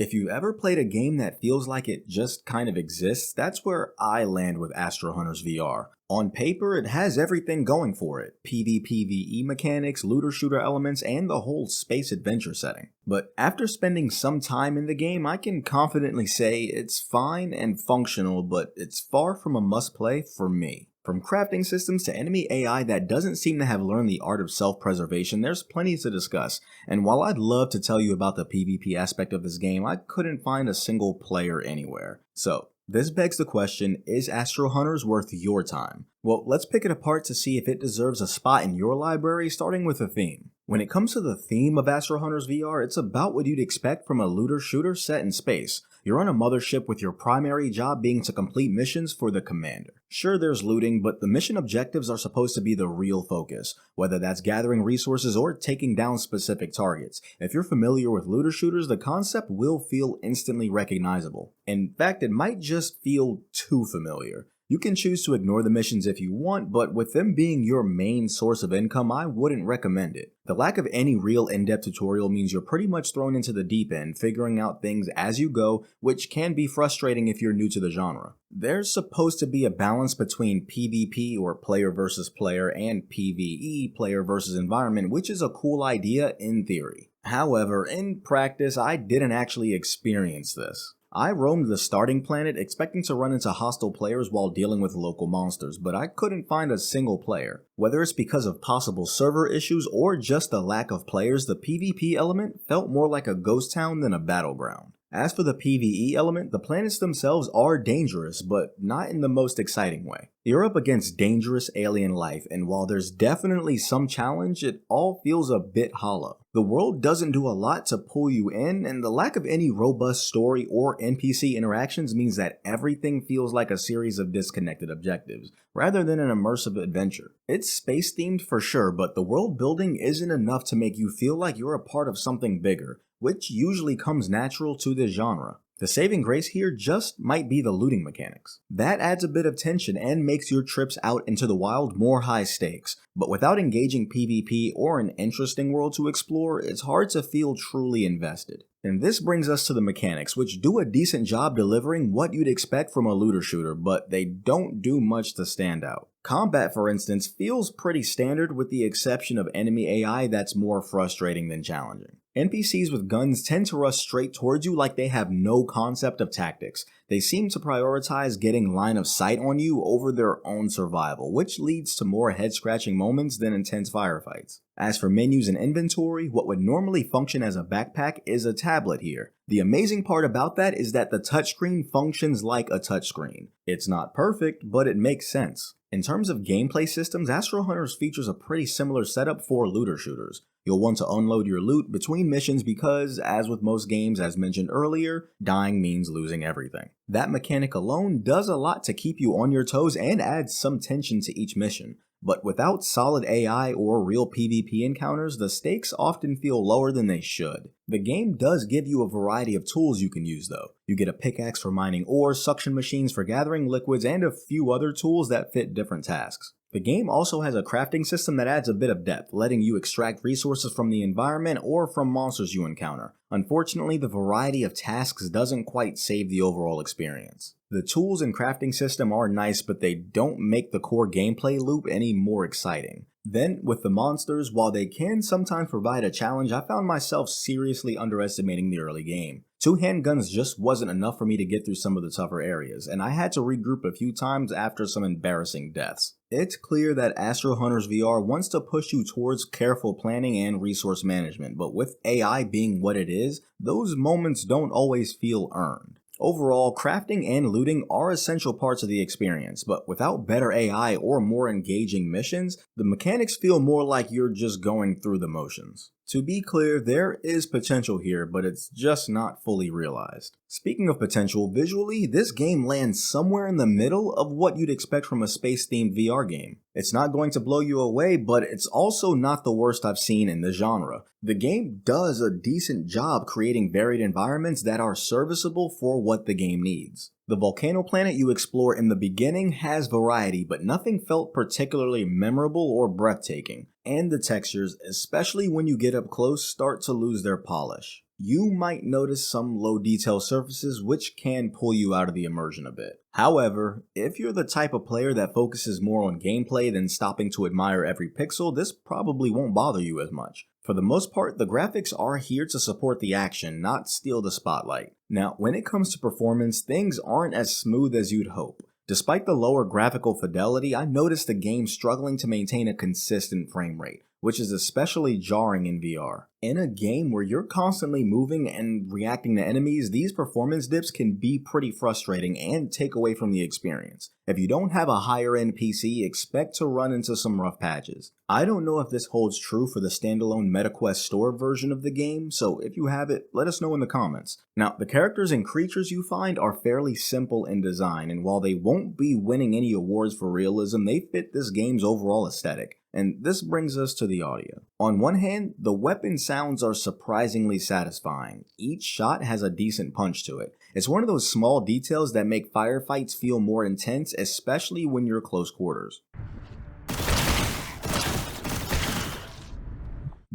If you've ever played a game that feels like it just kind of exists, that's where I land with Astro Hunters VR. On paper, it has everything going for it: PvPvE mechanics, looter shooter elements, and the whole space adventure setting. But after spending some time in the game, I can confidently say it's fine and functional, but it's far from a must-play for me. From crafting systems to enemy AI that doesn't seem to have learned the art of self-preservation, there's plenty to discuss, and while I'd love to tell you about the PvP aspect of this game, I couldn't find a single player anywhere. So, this begs the question, is Astro Hunters worth your time? Well, let's pick it apart to see if it deserves a spot in your library, starting with the theme. When it comes to the theme of Astro Hunters VR, it's about what you'd expect from a looter shooter set in space. You're on a mothership with your primary job being to complete missions for the commander. Sure, there's looting, but the mission objectives are supposed to be the real focus, whether that's gathering resources or taking down specific targets. If you're familiar with looter shooters, the concept will feel instantly recognizable. In fact, it might just feel too familiar. You can choose to ignore the missions if you want, but with them being your main source of income, I wouldn't recommend it. The lack of any real in-depth tutorial means you're pretty much thrown into the deep end, figuring out things as you go, which can be frustrating if you're new to the genre. There's supposed to be a balance between PvP, or player versus player, and PvE, player versus environment, which is a cool idea in theory. However, in practice, I didn't actually experience this. I roamed the starting planet expecting to run into hostile players while dealing with local monsters, but I couldn't find a single player. Whether it's because of possible server issues or just the lack of players, the PvP element felt more like a ghost town than a battleground. As for the PvE element, the planets themselves are dangerous, but not in the most exciting way. You're up against dangerous alien life, and while there's definitely some challenge, it all feels a bit hollow. The world doesn't do a lot to pull you in, and the lack of any robust story or NPC interactions means that everything feels like a series of disconnected objectives, rather than an immersive adventure. It's space-themed for sure, but the world building isn't enough to make you feel like you're a part of something bigger, which usually comes natural to this genre. The saving grace here just might be the looting mechanics. That adds a bit of tension and makes your trips out into the wild more high stakes, but without engaging PvP or an interesting world to explore, it's hard to feel truly invested. And this brings us to the mechanics, which do a decent job delivering what you'd expect from a looter shooter, but they don't do much to stand out. Combat, for instance, feels pretty standard with the exception of enemy AI that's more frustrating than challenging. NPCs with guns tend to rush straight towards you like they have no concept of tactics. They seem to prioritize getting line of sight on you over their own survival, which leads to more head-scratching moments than intense firefights. As for menus and inventory, what would normally function as a backpack is a tablet here. The amazing part about that is that the touchscreen functions like a touchscreen. It's not perfect, but it makes sense. In terms of gameplay systems, Astro Hunters features a pretty similar setup for looter shooters. You'll want to unload your loot between missions because, as with most games as mentioned earlier, dying means losing everything. That mechanic alone does a lot to keep you on your toes and adds some tension to each mission. But without solid AI or real PvP encounters, the stakes often feel lower than they should. The game does give you a variety of tools you can use though. You get a pickaxe for mining ore, suction machines for gathering liquids, and a few other tools that fit different tasks. The game also has a crafting system that adds a bit of depth, letting you extract resources from the environment or from monsters you encounter. Unfortunately, the variety of tasks doesn't quite save the overall experience. The tools and crafting system are nice, but they don't make the core gameplay loop any more exciting. Then, with the monsters, while they can sometimes provide a challenge, I found myself seriously underestimating the early game. 2 handguns just wasn't enough for me to get through some of the tougher areas, and I had to regroup a few times after some embarrassing deaths. It's clear that Astro Hunters VR wants to push you towards careful planning and resource management, but with AI being what it is, those moments don't always feel earned. Overall, crafting and looting are essential parts of the experience, but without better AI or more engaging missions, the mechanics feel more like you're just going through the motions. To be clear, there is potential here, but it's just not fully realized. Speaking of potential, visually, this game lands somewhere in the middle of what you'd expect from a space-themed VR game. It's not going to blow you away, but it's also not the worst I've seen in the genre. The game does a decent job creating varied environments that are serviceable for what the game needs. The volcano planet you explore in the beginning has variety, but nothing felt particularly memorable or breathtaking, and the textures, especially when you get up close, start to lose their polish. you might notice some low detail surfaces which can pull you out of the immersion a bit. However, if you're the type of player that focuses more on gameplay than stopping to admire every pixel, this probably won't bother you as much. For the most part, the graphics are here to support the action, not steal the spotlight. Now, when it comes to performance, things aren't as smooth as you'd hope. Despite the lower graphical fidelity, I noticed the game struggling to maintain a consistent frame rate, which is especially jarring in VR. In a game where you're constantly moving and reacting to enemies, these performance dips can be pretty frustrating and take away from the experience. If you don't have a higher end PC, expect to run into some rough patches. I don't know if this holds true for the standalone MetaQuest Store version of the game, so if you have it, let us know in the comments. Now, the characters and creatures you find are fairly simple in design, and while they won't be winning any awards for realism, they fit this game's overall aesthetic. And this brings us to the audio. On one hand, the weapon sounds are surprisingly satisfying. Each shot has a decent punch to it. It's one of those small details that make firefights feel more intense, especially when you're close quarters.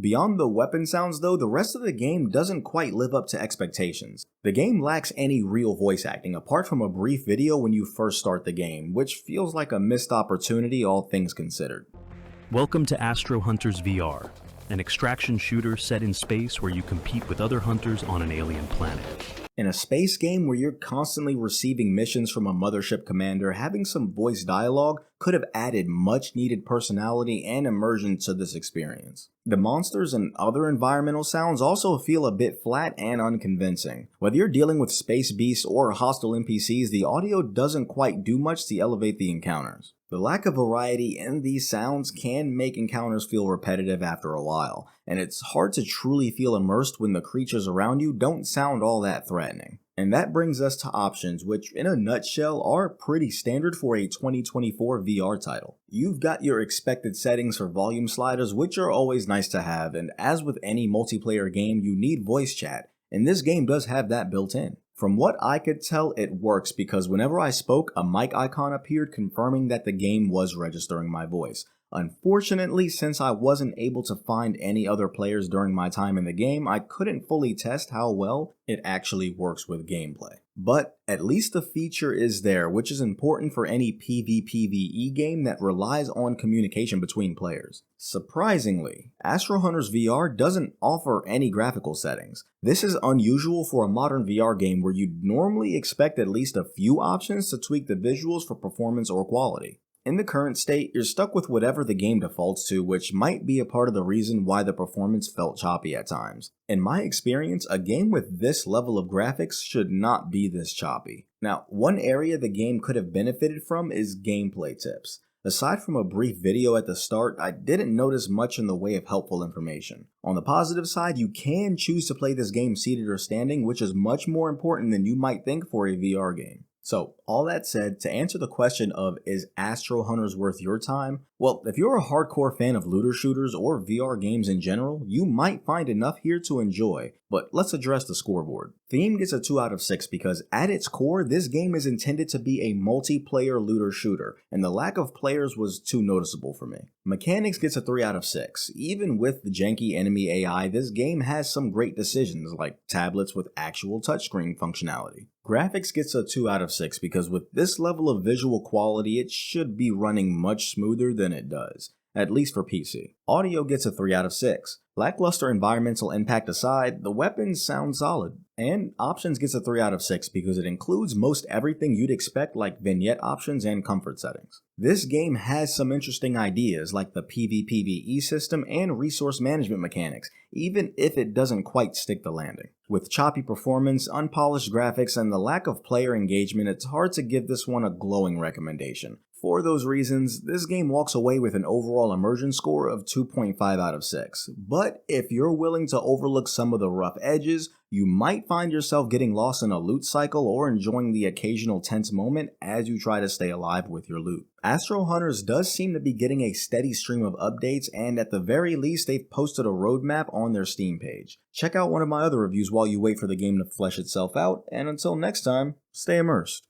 Beyond the weapon sounds though, the rest of the game doesn't quite live up to expectations. The game lacks any real voice acting, apart from a brief video when you first start the game, which feels like a missed opportunity all things considered. Welcome to Astro Hunters VR, an extraction shooter set in space where you compete with other hunters on an alien planet. In a space game where you're constantly receiving missions from a mothership commander, having some voice dialogue could have added much needed personality and immersion to this experience. The monsters and other environmental sounds also feel a bit flat and unconvincing. Whether you're dealing with space beasts or hostile NPCs, the audio doesn't quite do much to elevate the encounters. The lack of variety in these sounds can make encounters feel repetitive after a while, and it's hard to truly feel immersed when the creatures around you don't sound all that threatening. And that brings us to options, which in a nutshell are pretty standard for a 2024 VR title. You've got your expected settings for volume sliders, which are always nice to have, and as with any multiplayer game, you need voice chat, and this game does have that built in. From what I could tell, it works because whenever I spoke, a mic icon appeared confirming that the game was registering my voice. Unfortunately, since I wasn't able to find any other players during my time in the game, I couldn't fully test how well it actually works with gameplay. But at least the feature is there, which is important for any PvPvE game that relies on communication between players. Surprisingly, Astro Hunters VR doesn't offer any graphical settings. This is unusual for a modern VR game where you'd normally expect at least a few options to tweak the visuals for performance or quality. In the current state, you're stuck with whatever the game defaults to, which might be a part of the reason why the performance felt choppy at times. In my experience, a game with this level of graphics should not be this choppy. Now, one area the game could have benefited from is gameplay tips. Aside from a brief video at the start, I didn't notice much in the way of helpful information. On the positive side, you can choose to play this game seated or standing, which is much more important than you might think for a VR game. So, all that said, to answer the question of is Astro Hunters worth your time? Well, if you're a hardcore fan of looter shooters or VR games in general, you might find enough here to enjoy, but let's address the scoreboard. Theme gets a 2 out of 6 because at its core, this game is intended to be a multiplayer looter shooter, and the lack of players was too noticeable for me. Mechanics gets a 3 out of 6. Even with the janky enemy AI, this game has some great decisions, like tablets with actual touchscreen functionality. Graphics gets a 2 out of 6 because with this level of visual quality, it should be running much smoother than it does, at least for PC. Audio gets a 3 out of 6. Lackluster environmental impact aside, the weapons sound solid. And options gets a 3 out of 6 because it includes most everything you'd expect, like vignette options and comfort settings. This game has some interesting ideas like the PvPvE system and resource management mechanics, even if it doesn't quite stick the landing. With choppy performance, unpolished graphics, and the lack of player engagement, it's hard to give this one a glowing recommendation. For those reasons, this game walks away with an overall immersion score of 2.5 out of 6. But if you're willing to overlook some of the rough edges, you might find yourself getting lost in a loot cycle or enjoying the occasional tense moment as you try to stay alive with your loot. Astro Hunters does seem to be getting a steady stream of updates, and at the very least they've posted a roadmap on their Steam page. Check out one of my other reviews while you wait for the game to flesh itself out, and until next time, stay immersed.